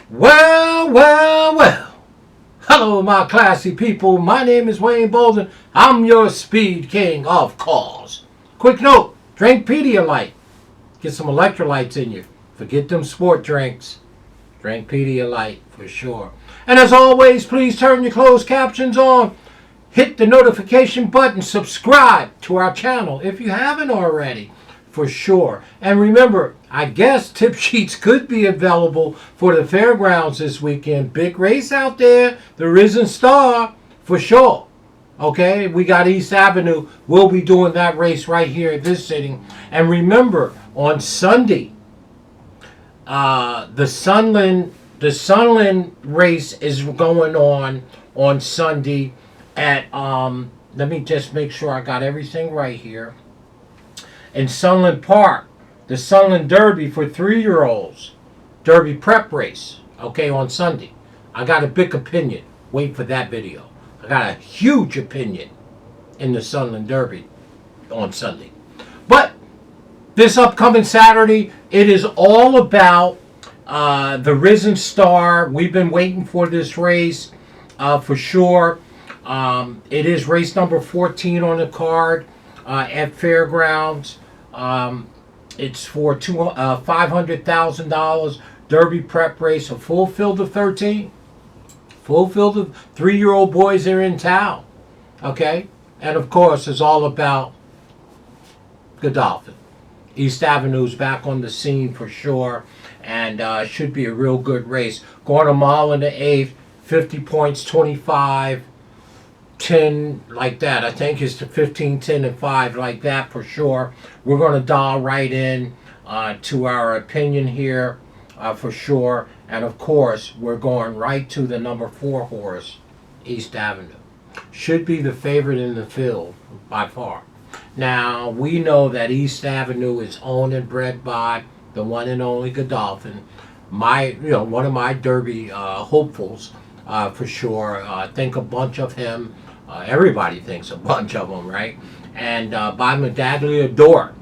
Well, well, well. Hello, my classy people. My name is Wayne Bolden. I'm your speed king, of course. Quick note, drink Pedialyte. Get some electrolytes in you. Forget them sport drinks. Drink Pedialyte for sure. And as always, please turn your closed captions on. Hit the notification button. Subscribe to our channel if you haven't already. For sure. And remember, I guess tip sheets could be available for the fairgrounds this weekend. Big race out there. The Risen Star, for sure. Okay, we got East Avenue. We'll be doing that race right here at this sitting. And remember, on Sunday, the Sunland race is going on Sunday at, let me just make sure I got everything right here. In Sunland Park, the Sunland Derby for 3-year-olds. Derby prep race, okay, on Sunday. I got a big opinion. Wait for that video. I got a huge opinion in the Sunland Derby on Sunday. But this upcoming Saturday, it is all about the Risen Star. We've been waiting for this race for sure. It is race number 14 on the card at Fairgrounds. It's for $500,000 Derby prep race, a full field of 13. Full field of 3-year-old boys are in town. Okay? And of course, it's all about Godolphin. East Avenue's back on the scene for sure. And should be a real good race. Going a mile in the 8th, 50 points, 25. 10 like that. I think it's the 15, 10, and 5 like that for sure. We're going to dial right in to our opinion here for sure. And of course, we're going right to the number 4 horse, East Avenue. Should be the favorite in the field by far. Now, we know that East Avenue is owned and bred by the one and only Godolphin. One of my Derby hopefuls for sure. Think a bunch of him. Everybody thinks a bunch of them, right? And by Medaglia Dort,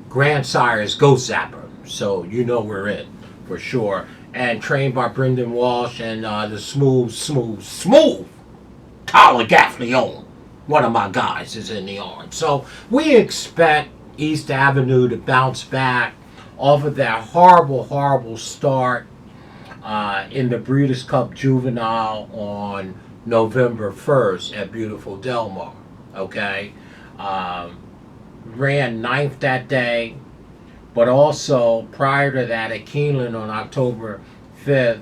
grandsire's Ghost Zapper. So you know we're in for sure. And trained by Brendan Walsh and the smooth Tyler Gaffleone. One of my guys is in the arm. So we expect East Avenue to bounce back off of that horrible start in the Breeders' Cup Juvenile on November 1st at beautiful Del Mar. Okay? Ran 9th that day, but also prior to that at Keeneland on October 5th,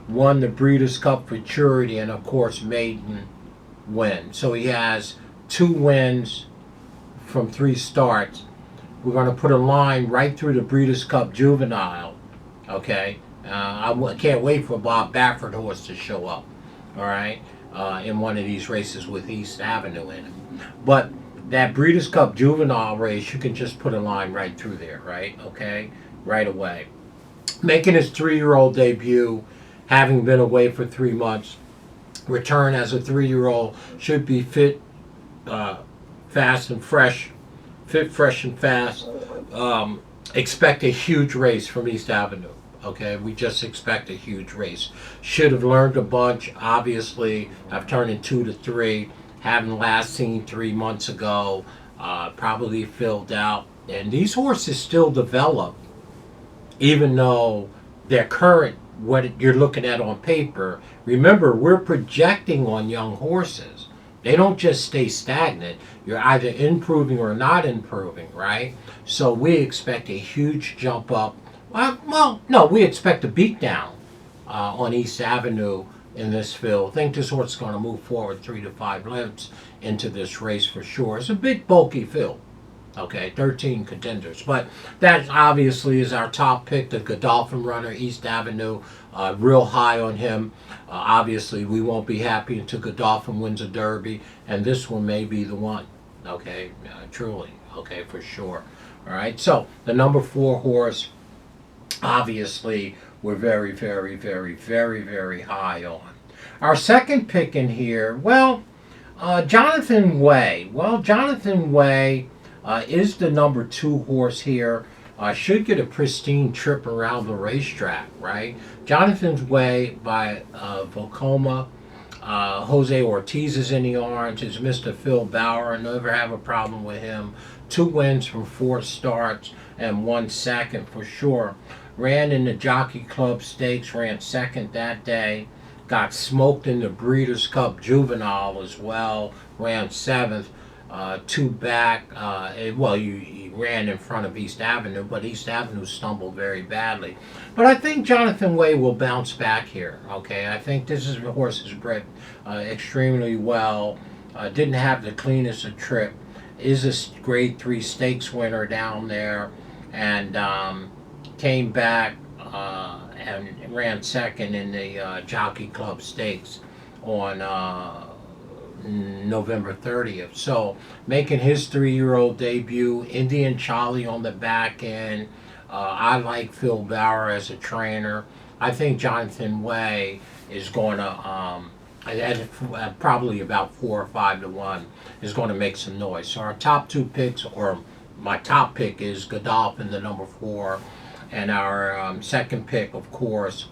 won the Breeders' Cup Futurity and, of course, maiden win. So he has 2 wins from 3 starts. We're going to put a line right through the Breeders' Cup Juvenile. Okay? I can't wait for Bob Baffert horse to show up. All right? In one of these races with East Avenue in it. But that Breeders' Cup Juvenile race, you can just put a line right through there, right? Okay? Right away. Making his 3-year-old debut, having been away for 3 months. Return as a 3-year-old, should be fit, fast and fresh. Fit, fresh, and fast. Expect a huge race from East Avenue. Okay, we just expect a huge race. Should have learned a bunch. Obviously, I've turned in 2 to 3. Haven't last seen 3 months ago. Probably filled out. And these horses still develop, even though they're current, what you're looking at on paper. Remember, we're projecting on young horses. They don't just stay stagnant. You're either improving or not improving, right? So we expect a huge jump up. Well, no, we expect a beatdown on East Avenue in this field. I think this horse is going to move forward 3 to 5 lengths into this race for sure. It's a big, bulky field. Okay, 13 contenders. But that obviously is our top pick, the Godolphin runner, East Avenue. Real high on him. Obviously, we won't be happy until Godolphin wins a Derby. And this one may be the one. Okay, truly. Okay, for sure. All right, so the number 4 horse, obviously, we're very, very, very, very, very high on. Our second pick in here, Jonathan Way. Well, Jonathan Way is the number 2 horse here should get a pristine trip around the racetrack, right? Jonathan's Way by Volcoma. Jose Ortiz is in the orange. Is Mr. Phil Bauer. Never have a problem with him. 2 wins from 4 starts and 1 second for sure. Ran in the Jockey Club Stakes, ran second that day. Got smoked in the Breeders' Cup Juvenile as well. Ran 7th. 2 back. He ran in front of East Avenue, but East Avenue stumbled very badly. But I think Jonathan Way will bounce back here. Okay, I think this is the horse is bred extremely well. Didn't have the cleanest of trip. Is a Grade 3 stakes winner down there, and came back and ran second in the Jockey Club Stakes on November 30th. So making his 3-year-old debut. Indian Charlie on the back end. I like Phil Bauer as a trainer. I think Jonathan Way is going to, at probably about 4 or 5 to 1, is going to make some noise. So our top 2 picks, or my top pick, is Godolphin, the number 4. And our second pick, of course,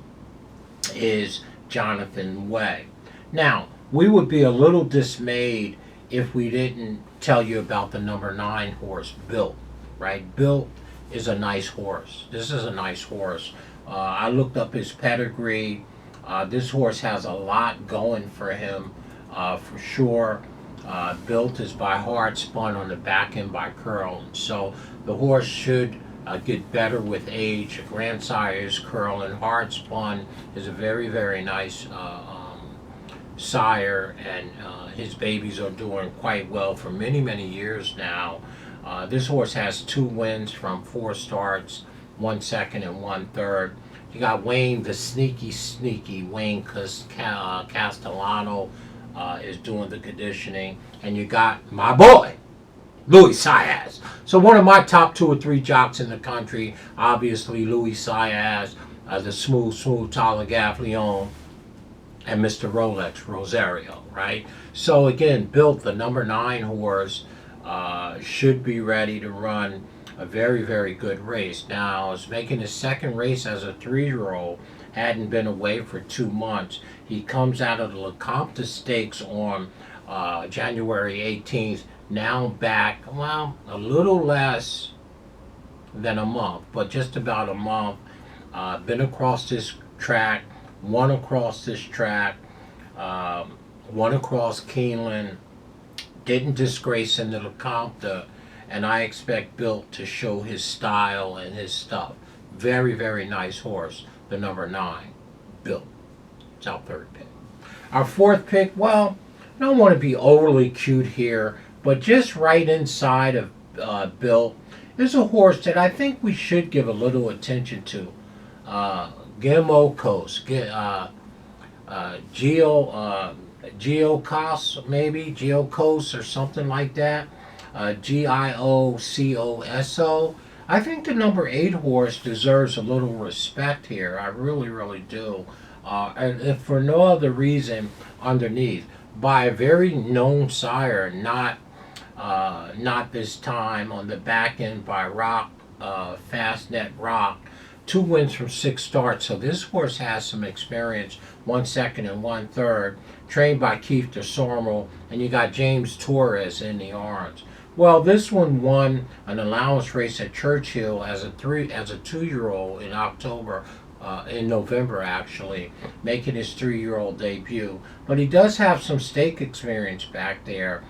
is Jonathan Way. Now, we would be a little dismayed if we didn't tell you about the number 9 horse, Billt, right? Billt is a nice horse. This is a nice horse. I looked up his pedigree. This horse has a lot going for him, for sure. Billt is by hard spun on the back end by Curl. So the horse should get better with age. Grandsire is Curl, and hard spun is a very, very nice sire, and his babies are doing quite well for many, many years now. This horse has 2 wins from 4 starts, 1 second and 1 third. You got Wayne, the sneaky Wayne Castellano is doing the conditioning, and you got my boy, Louis Saez. So one of my top 2 or 3 jocks in the country, obviously Louis Saez, the smooth Telegraph Leon, and Mr. Rolex Rosario, right? So again, Billt, the number 9 horse, should be ready to run a very, very good race. Now, is making his second race as a 3-year-old, hadn't been away for 2 months. He comes out of the Lecompte Stakes on January 18th, now back, well, a little less than a month, but just about a month. Been across this track, won across this track, won across Keeneland, didn't disgrace in the Lecompte, and I expect Billt to show his style and his stuff. Very, very nice horse, the number 9, Billt. It's our 3rd pick. Our 4th pick, well, I don't want to be overly cute here, but just right inside of Billt is a horse that I think we should give a little attention to. Geomocos, Giocos, maybe, Giocos or something like that. Giocoso. I think the number 8 horse deserves a little respect here. I really, really do. And if for no other reason, underneath, by a very known sire, not this time, on the back end by Rock, Fastnet Rock. 2 wins from 6 starts, so this horse has some experience. 1 second and 1 third, trained by Keith DeSormo, and you got James Torres in the orange. Well, this one won an allowance race at Churchill as a 2-year-old in November actually, making his 3-year-old debut. But he does have some stake experience back there.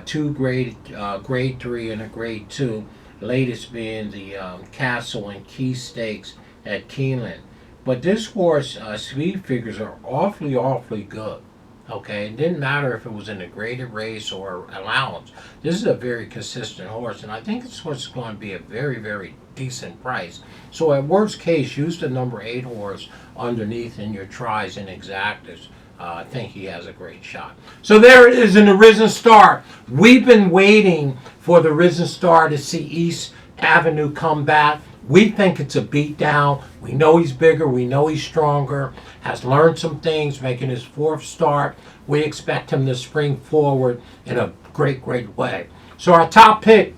2 grade 3 and a grade 2. Latest being the Castle and Key Stakes at Keeneland. But this horse, speed figures are awfully good. Okay, it didn't matter if it was in a graded race or allowance. This is a very consistent horse, and I think this horse is going to be a very, very decent price. So at worst case, use the number 8 horse underneath in your tries and exactas. I think he has a great shot. So there it is in the Risen Star. We've been waiting for the Risen Star to see East Avenue come back. We think it's a beatdown. We know he's bigger. We know he's stronger. Has learned some things, making his 4th start. We expect him to spring forward in a great way. So our top pick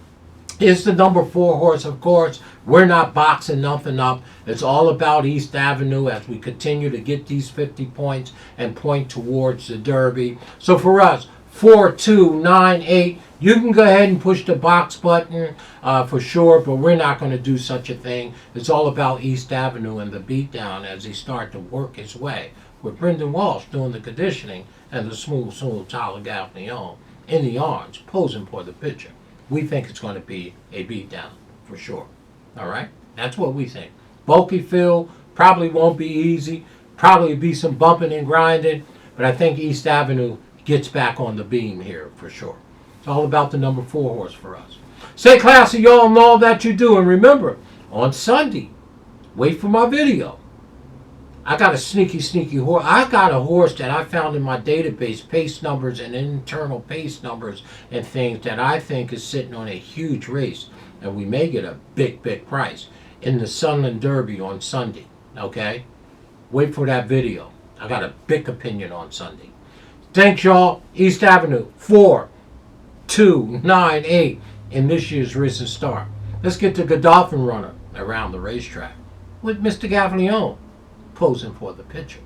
Is the number 4 horse, of course. We're not boxing nothing up. It's all about East Avenue as we continue to get these 50 points and point towards the Derby. So for us, 4, 2, 9, 8. You can go ahead and push the box button for sure, but we're not going to do such a thing. It's all about East Avenue and the beatdown as he starts to work his way, with Brendan Walsh doing the conditioning and the smooth Tyler Gaffney in the arms, posing for the picture. We think it's going to be a beatdown for sure. All right? That's what we think. Bulky field, probably won't be easy, probably be some bumping and grinding, but I think East Avenue gets back on the beam here for sure. It's all about the number 4 horse for us. Stay classy, y'all, and all that you do. And remember, on Sunday, wait for my video. I got a sneaky horse. I got a horse that I found in my database, pace numbers and internal pace numbers and things that I think is sitting on a huge race. And we may get a big price in the Sunland Derby on Sunday. Okay? Wait for that video. I got a big opinion on Sunday. Thanks, y'all. East Avenue, 4, 2, 9, 8 in this year's Risen Star. Let's get the Godolphin runner around the racetrack with Mr. Gaffney posing for the picture.